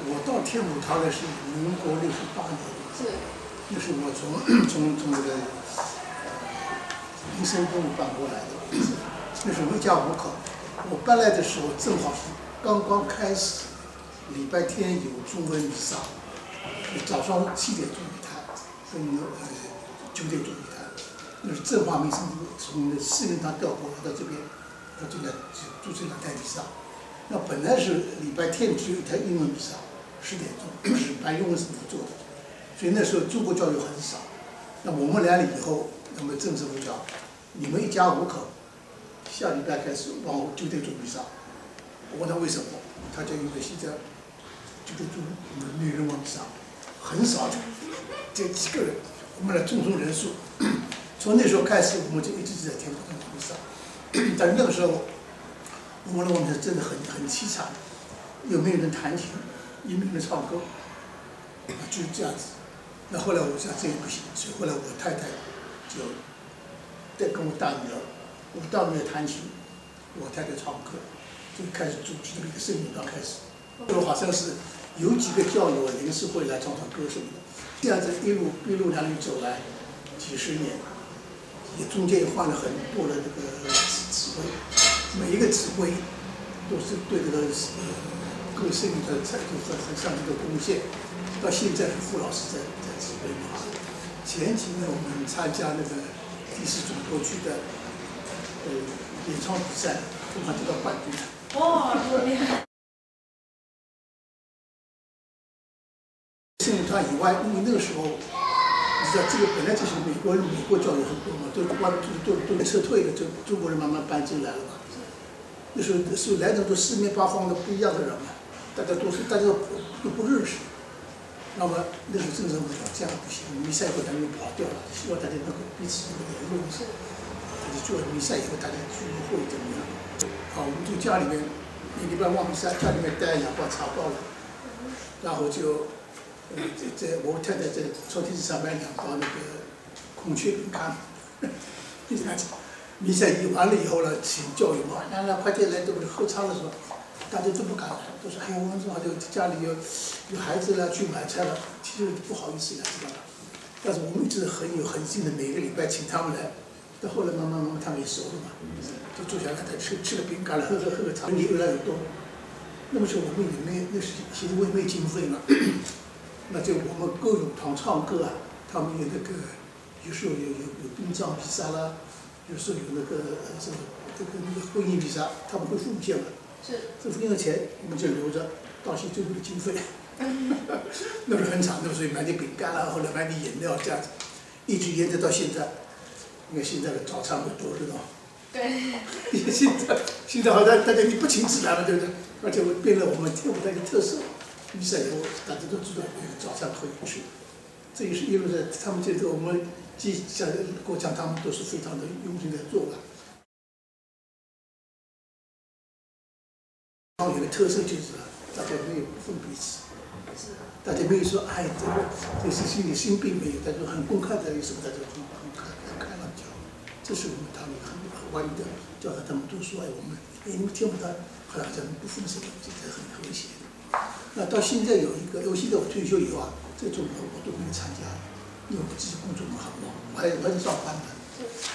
我到天母堂呢是民国68年，是，那是我从那个民生公路搬过来的，那时候一家5口。我搬来的时候正好是刚刚开始，礼拜天有中文弥撒，早上7点钟一摊，跟9点钟一摊。那是正化民生从市民堂调过来到这边，到这来住这两台弥撒。那本来是礼拜天只有一台英文弥撒，10点钟是办英文是不做的，所以那时候中国教育很少。那我们来了以后，那么政治部讲，你们一家5口，下礼拜开始往9点钟弥撒。我问他为什么，他就因为现在9点钟女人往弥撒很少的，这几个人，我们来众人数。从那时候开始，我们就一直在天母堂弥撒。但是那个时候，我们的是真的很凄惨，又没有人弹琴，也没有人唱歌，就是这样子。那后来我想这也不行，所以后来我太太就带跟我大女儿，我大女儿弹琴，我太太唱歌，就开始组织那个圣咏团开始。我好像是有几个教友临时会来唱唱歌什么的，这样子一路走来几十年，也中间也换了很多的这个指挥，每一个指挥都是对这个各圣咏团很上这个贡献。到现在傅老师在指挥嘛。前几年我们参加那个第4总头区的演唱比赛，通常得到冠军了。哇，这么厉害！圣咏团以外，因为那个时候，你知道这个本来就是美国教育很多嘛，都撤退了，就中国人慢慢搬进来了嘛。那时候来的都四面八方的不一样的人嘛，大家都不认识。那么那时候政治部讲这样不行，弥赛以后他们又跑掉了，希望大家能够彼此能够联络一下。就做了弥赛以后，大家聚会怎么样？好，我们就家里面每礼拜望弥撒，家里面带2包茶包了，然后就我太太在超级市场买2包那个孔雀饼干，弥赛一完了以后呢，请教友嘛，来快点来，都不是合唱的时候。大家都不敢来，都说哎呀，我们正好就家里有孩子了，去买菜了，其实不好意思呀，知道吧？但是我们一直很有恒心的，每个礼拜请他们来。到后来慢慢他们也熟了嘛，就坐下来，他吃了饼干了，喝茶，人越来越多。那么时候我们也没那时其实我也没经费嘛，那就我们歌咏团唱歌啊，他们有那个有时候有殡葬比赛啦，有时候有那个婚姻比赛，他们会奉献嘛。这奉献的钱我们就留着，到时最后的经费。那是很长的，所以买点饼干啦，后来买点饮料这样子，一直沿着到现在。因为现在的早餐会多知道。对。现在好像大家你不请自然了，对不对？而且我变了我们天母的一个特色，比赛以后大家都知道有早餐可以吃，这也是一路在他们这个我们像国强他们都是非常的用心在做的。然后有个特色就是大家没有不分彼此，大家没有说哎这是心病没有，大家很公开的有什么大家很开朗讲，这是我们他们很欢迎的，叫他们都说哎我们你们天母堂好像不分什么，这很和谐。那到现在有一个，现在我退休以后啊，这种我都没有参加，因为我自己工作很忙，我还是上班的，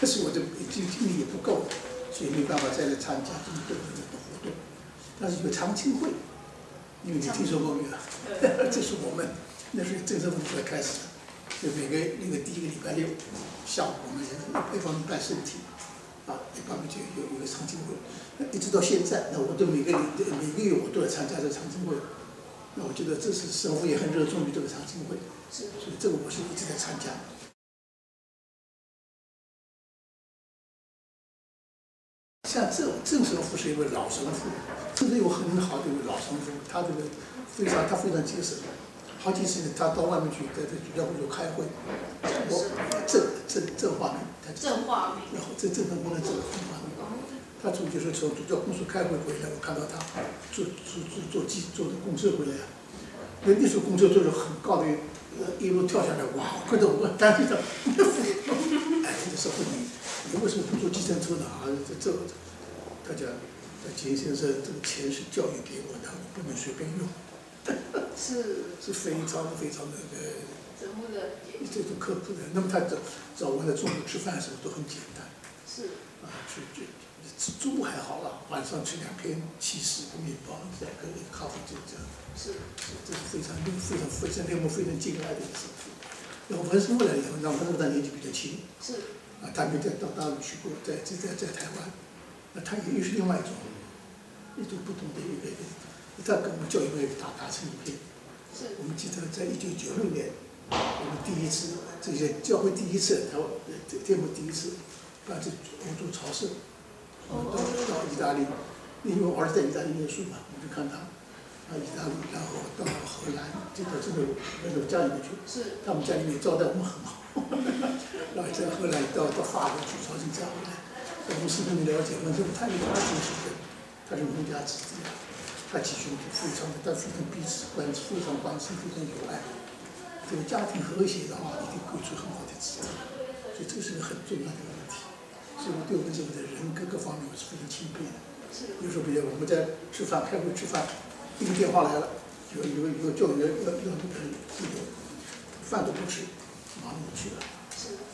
但是我的精力也不够，所以没办法再来参加这么多的活动。但是有常青会，因为你听说过没有？这是我们那是政治部出来开始的，就每个第1个礼拜6下午，我们一方面办身体，一方面就有一个常青会，一直到现在，那我都每个月我都来参加这个常青会，那我觉得这是神父也很热衷于这个常青会，所以这个我是一直在参加。像郑神父是一位老神父，真的有很好的一位老神父，他非常节省，好几次他到外面去在主教会所开会，郑化民，然后郑成功的郑化民，他就是从主教公所开会回来，我看到他坐的公车回来，那时候公车坐着很高的，一路跳下来，哇！快到我担心他，哎，这时候你为什么不坐计程车呢？他讲，钱先生，这个钱是教育给我的，我不能随便用。是非常非常那个折磨的这种刻苦的。那么他早晚的中午吃饭什么都很简单。是。中午还好了，晚上吃2片起司跟面包，再跟咖啡就这样。是。这是非常令我非常敬爱的一个师傅。然后文生过来以后，那文生他年纪比较轻。是。他没到大陆去过，在台湾，那他又是另外一种不同的一个，他跟我们教育会打成一片。是。我们记得在1996年，我们第一次这些教会第一次，台湾天母第一次办这欧洲朝圣，我们到意大利，因为我儿子在意大利念书嘛，我就看他。意大利，然后到荷兰，这个家里面去，是，他们家里面招待我们很好，然后在荷兰到法国去朝圣再回来，我们十分的了解，我说他有家庭是的，他是农家子弟，他其兄弟非常的，但非常彼此非常关心，非常有爱，这个家庭和谐的话，一定会出很好的子弟，所以这是个很重要的问题，所以我对我们这个人各个方面我是非常钦佩的。比如说，我们在开会吃饭。一个电话来了，有教育员要那个饭都不吃，马上就去了。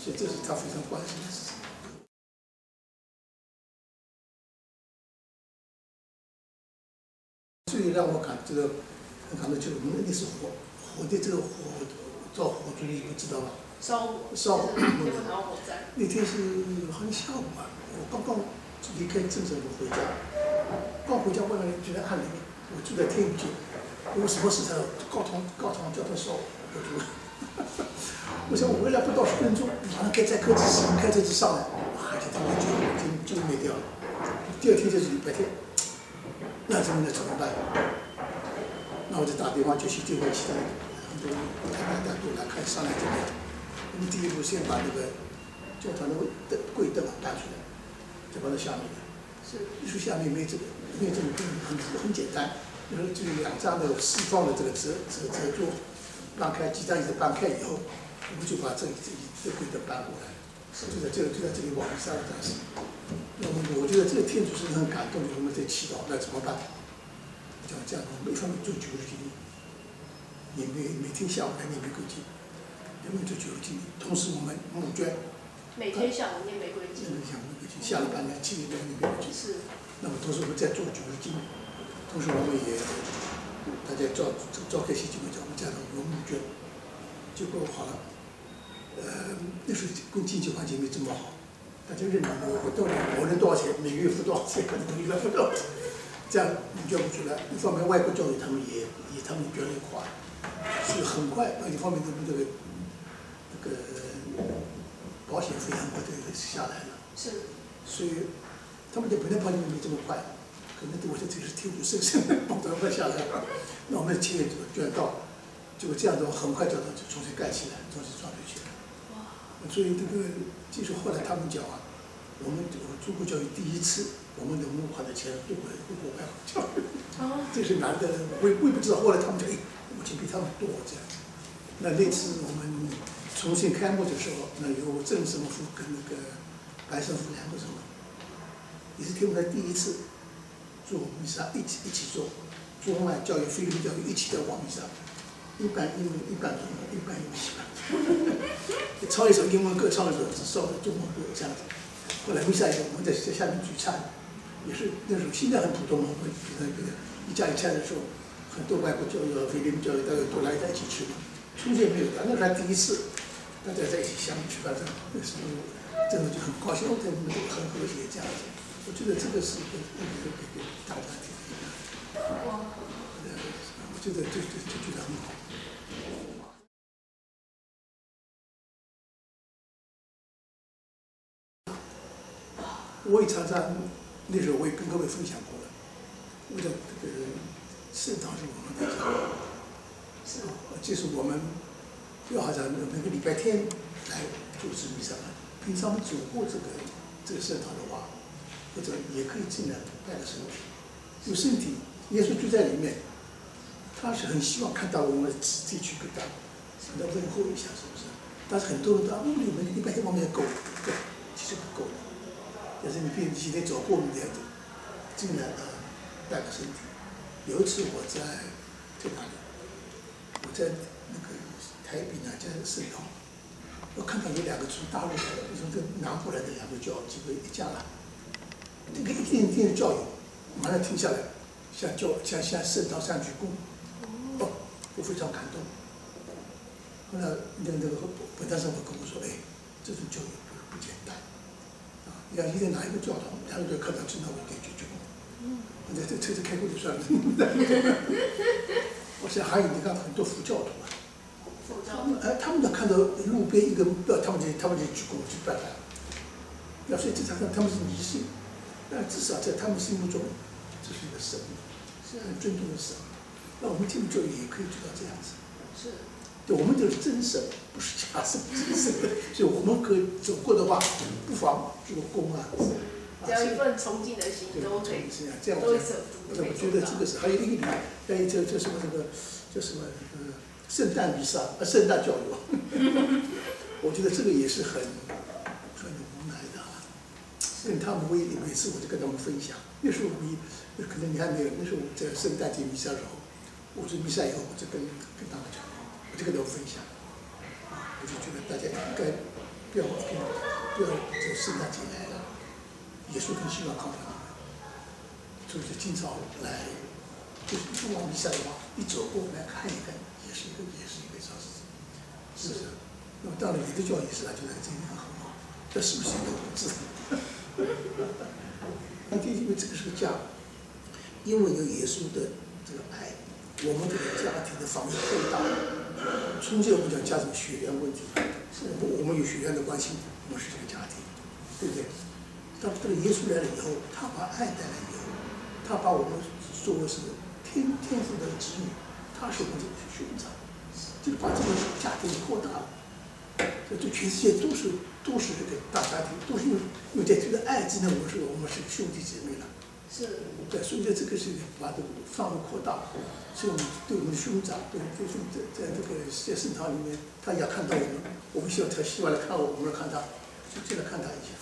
所以这是他非常关心的事情。最让我很感动就是我们那是火的这个造火堆，你们知道吧？烧火。那天是好像下午吧，我刚刚离开镇上回家，刚回家外面就在暗里面。我住在天宇街，我什么时候高堂叫他烧，我住了。我想我回来不到10分钟，马上开车子上来，就他们就灭掉了。第二天就是礼拜天，那怎么办？那我就打电话就去电话其他很多大家都来看商量这个。我们第一步先把那个教堂的柜灯搬出来，再把它下面。艺术下面没这个很简单，然后就是2张的四方的这个折桌，搬开几张椅子搬开以后，我们就把这柜灯搬过来，就在这里往上展示。那么我觉得这个天主是很感动的，我们在祈祷，那怎么办？这样，我们一方面做9日经，你每天下午来念玫瑰经，我们做9日经，同时我们募捐。每天下午念玫瑰经。下了半年7年念玫瑰经。是。那么同时我们在做9日经，同时我们也大家召开些聚会，叫我们家长有募捐，结果好了，那时候经济环境没这么好，大家认为我能多少钱，每个月付多少钱，可能一个月付多少钱，这样募捐不出来。一方面外国教育他们也捐得快，所以很快一方面他们这个保险费很快就下来了。是。所以他们的本来跑的没这么快，可能我说这是天主圣神保障快下来了。那我们的钱也捐到，结果这样的话很快教堂就重新盖起来，重新装修起来。所以这个就是后来他们讲啊，我们中国教育第一次，我们的募款的钱都回国外教育，这是难得的。我也不知道，后来他们讲，我钱比他们多这样。那次我们重新开幕的时候，那有郑神父跟那个白神父2个神父，也是天主的第一次做弥撒，一起做，中外教育、菲律宾教育一起在往弥撒，一半英文，一半中文，一半英文西班牙，唱一首英文歌，唱一首中文歌这样子。后来弥撒以后，我们在下面聚餐，也是那时候现在很普通了，我们一家里菜的时候，很多外国教育、菲律宾教育大家都来在一起吃嘛。从前没有的，那是还第一次，大家在一起相聚，反正那时候真的就很高兴，在你们很和谐这样子。我觉得这个是给大家听的。我觉得就觉得很好。我也常常那时候我也跟各位分享过了，我的这个圣堂是我们的家。就是我们要好像每个礼拜天来主持弥撒，平常走过这个圣堂的话，或者也可以进来拜个身体，有身体，耶稣就在里面，他是很希望看到我们的子弟去给他问候一下，是不是？但是很多人都你们礼拜天外面够，对，其实不够的。但是你必须今天走过我们的进来拜个身体。有一次我在哪里？我在那个台北哪家圣堂，我看到有2个从大陆来的，从这南部来的2个教几个一家了，这个一点点教友，马上停下来，向圣堂上鞠躬，我非常感动。后来那个本堂神父跟我说，哎，这种教育不简单，要一定哪一个教堂，2个人看到正道我给鞠躬，这车子开过就算了。我想还有你看很多佛教徒啊，他们看到路边一个庙，他们就鞠躬去拜拜。所以这他们是迷信，但至少在他们心目中，这是一个神，是很尊重的神。那我们天主教育也可以做到这样子。是。对，我们就是真神，不是假神，真神。所以我们可以走过的话，不妨做躬啊。只要一份崇敬的心，都可以。这样我觉得这个是还有一个还有这什么叫什么圣诞弥撒圣诞教育，我觉得这个也是很无奈的啊。跟他们每次我就跟他们分享，那时候可能你还没有，那时候我在圣诞节弥撒的时候，我做弥撒以后，我就跟他们讲，我就跟他们分享，我就觉得大家应该不要这圣诞节来了，耶稣更希望靠近你们，所以就经常来，就是不往弥撒的话，一走过来看一看，也是一个小事情，是不是？那么到了你的教育时代，觉得这个很好，这是不是一个不知道？那因为这个是个家，因为有耶稣的这个爱，我们这个家庭的范围扩大了。从前我们讲家庭血缘问题，我们有血缘的关系，我们是这个家庭，对不对？当这个耶稣来了以后，他把爱带来以后，他把我们作为是天父的子女，他是我们这个兄长，就把这个家庭扩大了。对全世界都是这个大家庭，都是因为在这个爱之内，我们是兄弟姐妹了。是。对，所以在这个是把这个范围扩大，所以我们对我们的兄长，对兄在这个在圣堂里面，他也要看到我们希望他来看我们，看他，就进来看他一下。